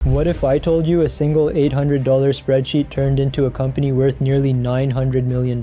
What if I told you a single $800 spreadsheet turned into a company worth nearly $900 million?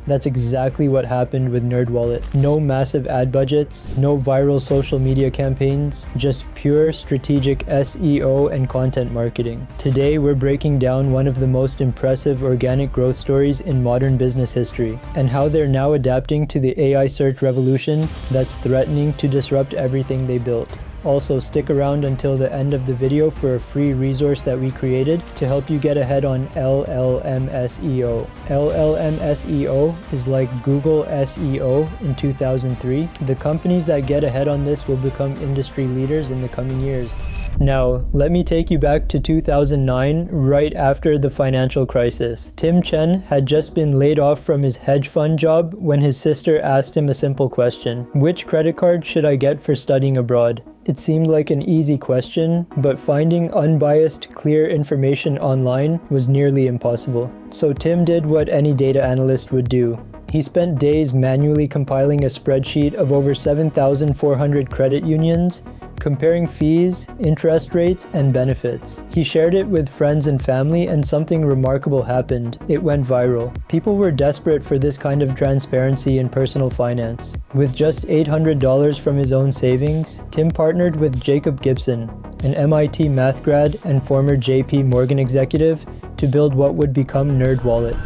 That's exactly what happened with NerdWallet. No massive ad budgets, no viral social media campaigns, just pure strategic SEO and content marketing. Today, we're breaking down one of the most impressive organic growth stories in modern business history, and how they're now adapting to the AI search revolution that's threatening to disrupt everything they built. Also, stick around until the end of the video for a free resource that we created to help you get ahead on LLM SEO. LLM SEO is like Google SEO in 2003. The companies that get ahead on this will become industry leaders in the coming years. Now, let me take you back to 2009, right after the financial crisis. Tim Chen had just been laid off from his hedge fund job when his sister asked him a simple question: which credit card should I get for studying abroad? It seemed like an easy question, but finding unbiased, clear information online was nearly impossible. So Tim did what any data analyst would do. He spent days manually compiling a spreadsheet of over 7,400 credit unions, comparing fees, interest rates, and benefits. He shared it with friends and family, and something remarkable happened. It went viral. People were desperate for this kind of transparency in personal finance. With just $800 from his own savings, Tim partnered with Jacob Gibson, an MIT math grad and former JP Morgan executive, to build what would become NerdWallet.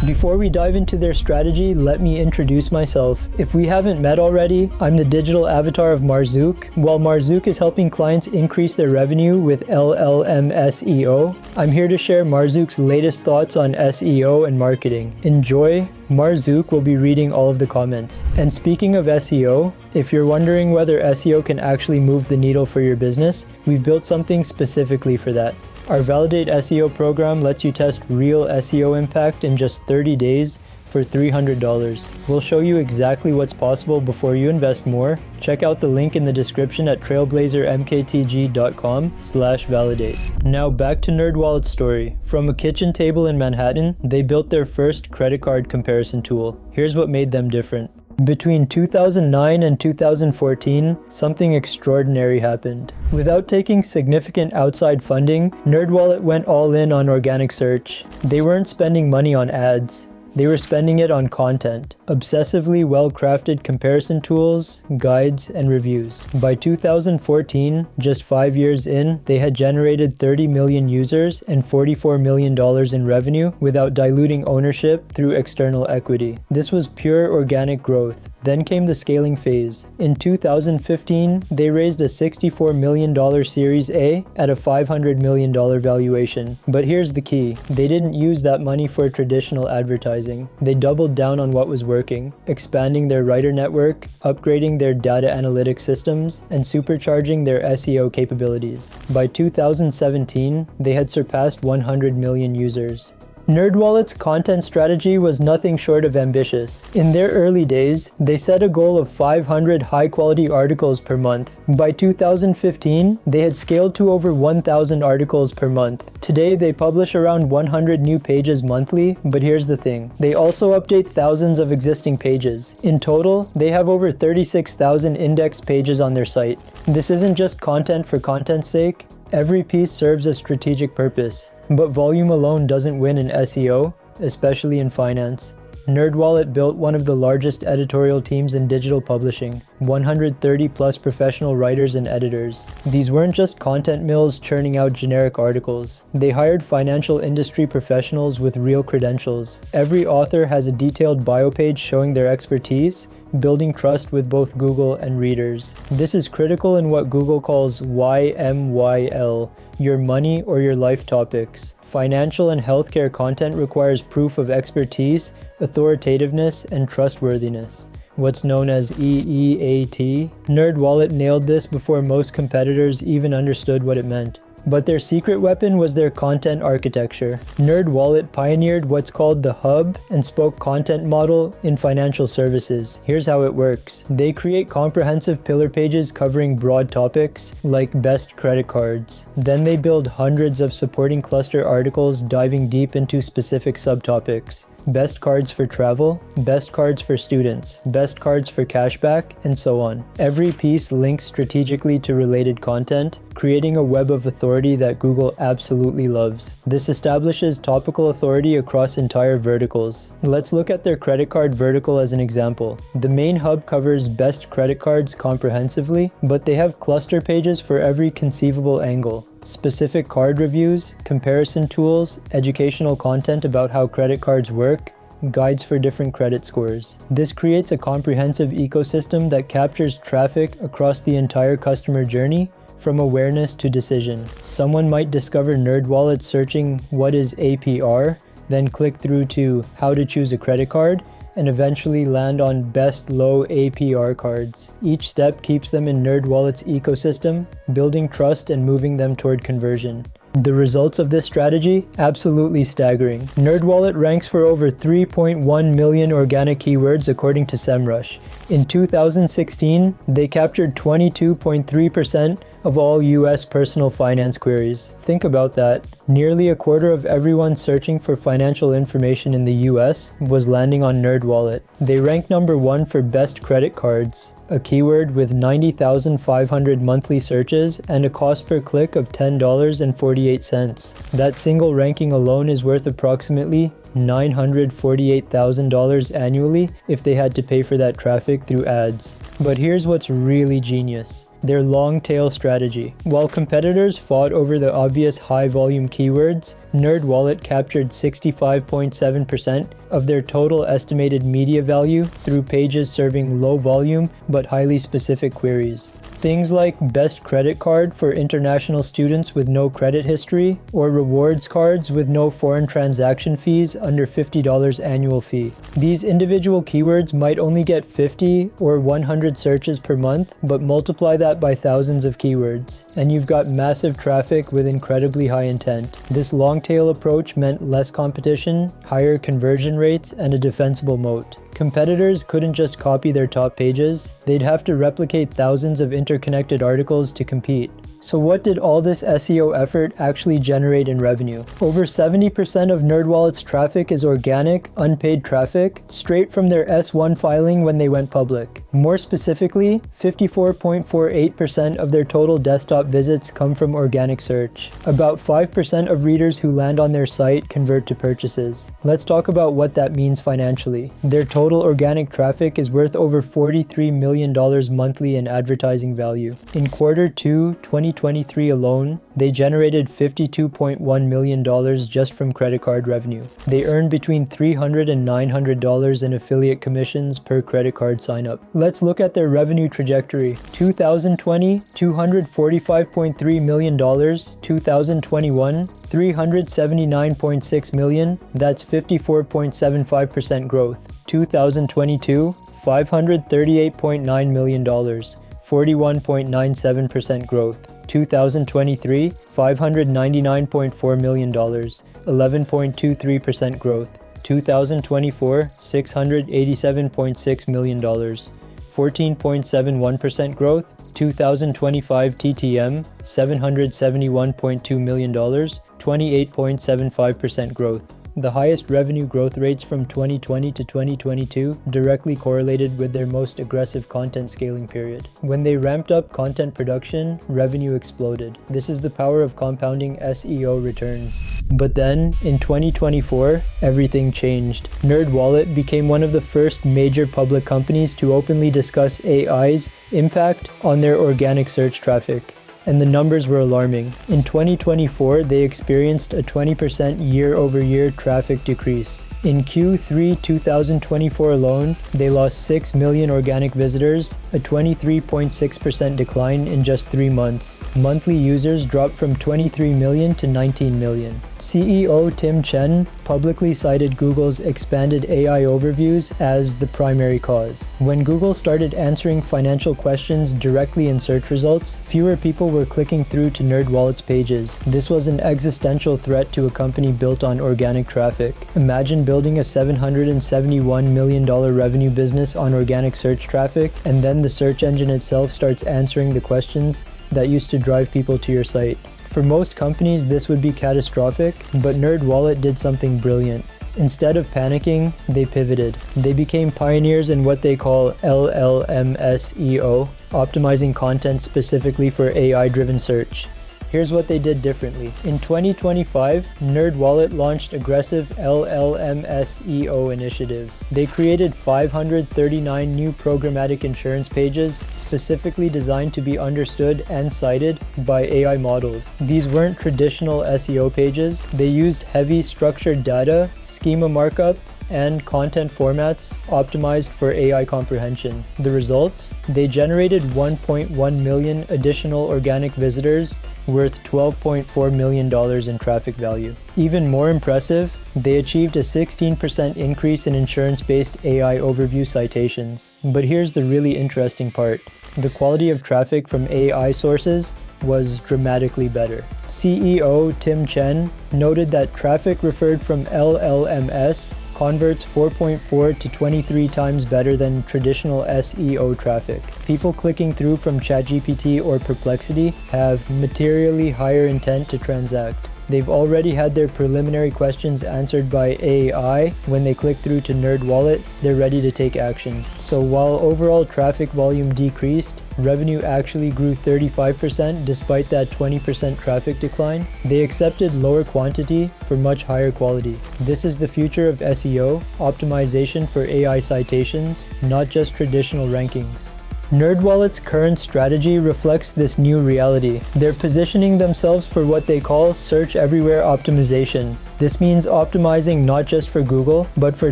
Before we dive into their strategy, let me introduce myself. If we haven't met already, I'm the digital avatar of Marzook. While Marzook is helping clients increase their revenue with LLM SEO, I'm here to share Marzook's latest thoughts on SEO and marketing. Enjoy! Marzook will be reading all of the comments. And speaking of SEO, if you're wondering whether SEO can actually move the needle for your business, we've built something specifically for that. Our Validate SEO program lets you test real SEO impact in just 30 days for $300. We'll show you exactly what's possible before you invest more. Check out the link in the description at trailblazermktg.com/validate. Now back to NerdWallet's story. From a kitchen table in Manhattan, they built their first credit card comparison tool. Here's what made them different. Between 2009 and 2014, something extraordinary happened. Without taking significant outside funding, NerdWallet went all in on organic search. They weren't spending money on ads. They were spending it on content, obsessively well-crafted comparison tools, guides, and reviews. By 2014, just 5 years in, they had generated 30 million users and $44 million in revenue without diluting ownership through external equity. This was pure organic growth. Then came the scaling phase. In 2015, they raised a $64 million Series A at a $500 million valuation. But here's the key. They didn't use that money for traditional advertising. They doubled down on what was working, expanding their writer network, upgrading their data analytics systems, and supercharging their SEO capabilities. By 2017, they had surpassed 100 million users. NerdWallet's content strategy was nothing short of ambitious. In their early days, they set a goal of 500 high-quality articles per month. By 2015, they had scaled to over 1,000 articles per month. Today, they publish around 100 new pages monthly, but here's the thing. They also update thousands of existing pages. In total, they have over 36,000 indexed pages on their site. This isn't just content for content's sake. Every piece serves a strategic purpose. But volume alone doesn't win in SEO, especially in finance. NerdWallet built one of the largest editorial teams in digital publishing, 130 plus professional writers and editors. These weren't just content mills churning out generic articles. They hired financial industry professionals with real credentials. Every author has a detailed bio page showing their expertise, building trust with both Google and readers. This is critical in what Google calls YMYL, your money or your life topics. Financial and healthcare content requires proof of expertise, authoritativeness, and trustworthiness. What's known as EEAT. NerdWallet nailed this before most competitors even understood what it meant. But their secret weapon was their content architecture. NerdWallet pioneered what's called the hub and spoke content model in financial services. Here's how it works. They create comprehensive pillar pages covering broad topics like best credit cards. Then they build hundreds of supporting cluster articles diving deep into specific subtopics. best cards for travel, best cards for students, best cards for cashback, and so on. Every piece links strategically to related content, creating a web of authority that Google absolutely loves. This establishes topical authority across entire verticals. Let's look at their credit card vertical as an example. The main hub covers best credit cards comprehensively, but they have cluster pages for every conceivable angle. Specific card reviews, comparison tools, educational content about how credit cards work, guides for different credit scores. This creates a comprehensive ecosystem that captures traffic across the entire customer journey, from awareness to decision. Someone might discover NerdWallet searching what is APR, then click through to how to choose a credit card, and eventually land on best low APR cards. Each step keeps them in NerdWallet's ecosystem, building trust and moving them toward conversion. The results of this strategy? Absolutely staggering. NerdWallet ranks for over 3.1 million organic keywords according to SEMrush. In 2016, they captured 22.3% of all US personal finance queries. Think about that. Nearly a quarter of everyone searching for financial information in the US was landing on NerdWallet. They rank number 1 for best credit cards, a keyword with 90,500 monthly searches and a cost per click of $10.48. That single ranking alone is worth approximately $948,000 annually if they had to pay for that traffic through ads. But here's what's really genius. Their long tail strategy. While competitors fought over the obvious high volume keywords, NerdWallet captured 65.7% of their total estimated media value through pages serving low volume but highly specific queries. Things like best credit card for international students with no credit history, or rewards cards with no foreign transaction fees under $50 annual fee. These individual keywords might only get 50 or 100 searches per month, but multiply that by thousands of keywords, and you've got massive traffic with incredibly high intent. This long tail approach meant less competition, higher conversion rates, and a defensible moat. Competitors couldn't just copy their top pages, they'd have to replicate thousands of interconnected articles to compete. So what did all this SEO effort actually generate in revenue? Over 70% of NerdWallet's traffic is organic, unpaid traffic, straight from their S1 filing when they went public. More specifically, 54.48% of their total desktop visits come from organic search. About 5% of readers who land on their site convert to purchases. Let's talk about what that means financially. Their total organic traffic is worth over $43 million monthly in advertising value. In Q2 2023 alone, they generated $52.1 million just from credit card revenue. They earned between $300 and $900 in affiliate commissions per credit card signup. Let's look at their revenue trajectory. 2020, $245.3 million. 2021, $379.6 million. That's 54.75% growth. 2022, $538.9 million. 41.97% growth. 2023, $599.4 million, 11.23% growth. 2024, $687.6 million, 14.71% growth. 2025 TTM, $771.2 million, 28.75% growth. The highest revenue growth rates from 2020 to 2022 directly correlated with their most aggressive content scaling period. When they ramped up content production, revenue exploded. This is the power of compounding SEO returns. But then, in 2024, everything changed. NerdWallet became one of the first major public companies to openly discuss AI's impact on their organic search traffic. And the numbers were alarming. In 2024, they experienced a 20% year-over-year traffic decrease. In Q3 2024 alone, they lost 6 million organic visitors, a 23.6% decline in just 3 months. Monthly users dropped from 23 million to 19 million. CEO Tim Chen publicly cited Google's expanded AI overviews as the primary cause. When Google started answering financial questions directly in search results, fewer people were clicking through to NerdWallet's pages. This was an existential threat to a company built on organic traffic. Imagine building a $771 million revenue business on organic search traffic, and then the search engine itself starts answering the questions that used to drive people to your site. For most companies, this would be catastrophic, but NerdWallet did something brilliant. Instead of panicking, they pivoted. They became pioneers in what they call LLM SEO, optimizing content specifically for AI-driven search. Here's what they did differently. In 2025, NerdWallet launched aggressive LLM SEO initiatives. They created 539 new programmatic insurance pages specifically designed to be understood and cited by AI models. These weren't traditional SEO pages. They used heavy structured data, schema markup, and content formats optimized for AI comprehension. The results? They generated 1.1 million additional organic visitors worth $12.4 million in traffic value. Even more impressive, they achieved a 16% increase in insurance-based AI overview citations. But here's the really interesting part. The quality of traffic from AI sources was dramatically better. CEO Tim Chen noted that traffic referred from LLMS converts 4.4 to 23 times better than traditional SEO traffic. People clicking through from ChatGPT or Perplexity have materially higher intent to transact. They've already had their preliminary questions answered by AI. When they click through to NerdWallet, they're ready to take action. So while overall traffic volume decreased, revenue actually grew 35% despite that 20% traffic decline. They accepted lower quantity for much higher quality. This is the future of SEO, optimization for AI citations, not just traditional rankings. NerdWallet's current strategy reflects this new reality. They're positioning themselves for what they call search everywhere optimization. This means optimizing not just for Google, but for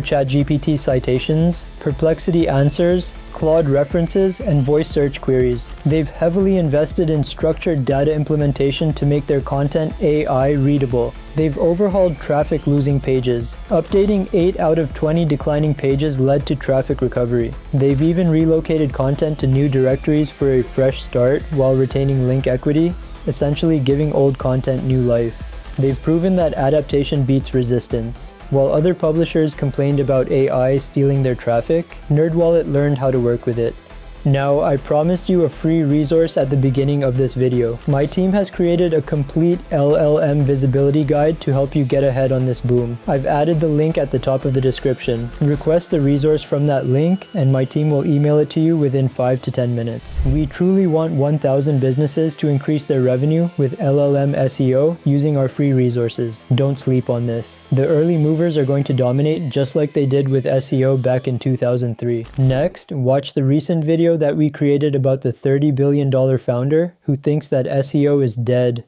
ChatGPT citations, Perplexity answers, Claude references, and voice search queries. They've heavily invested in structured data implementation to make their content AI readable. They've overhauled traffic-losing pages. Updating 8 out of 20 declining pages led to traffic recovery. They've even relocated content to new directories for a fresh start while retaining link equity, essentially giving old content new life. They've proven that adaptation beats resistance. While other publishers complained about AI stealing their traffic, NerdWallet learned how to work with it. Now, I promised you a free resource at the beginning of this video. My team has created a complete LLM visibility guide to help you get ahead on this boom. I've added the link at the top of the description. Request the resource from that link and my team will email it to you within 5 to 10 minutes. We truly want 1,000 businesses to increase their revenue with LLM SEO using our free resources. Don't sleep on this. The early movers are going to dominate just like they did with SEO back in 2003. Next, watch the recent video that we created about the $30 billion founder who thinks that SEO is dead.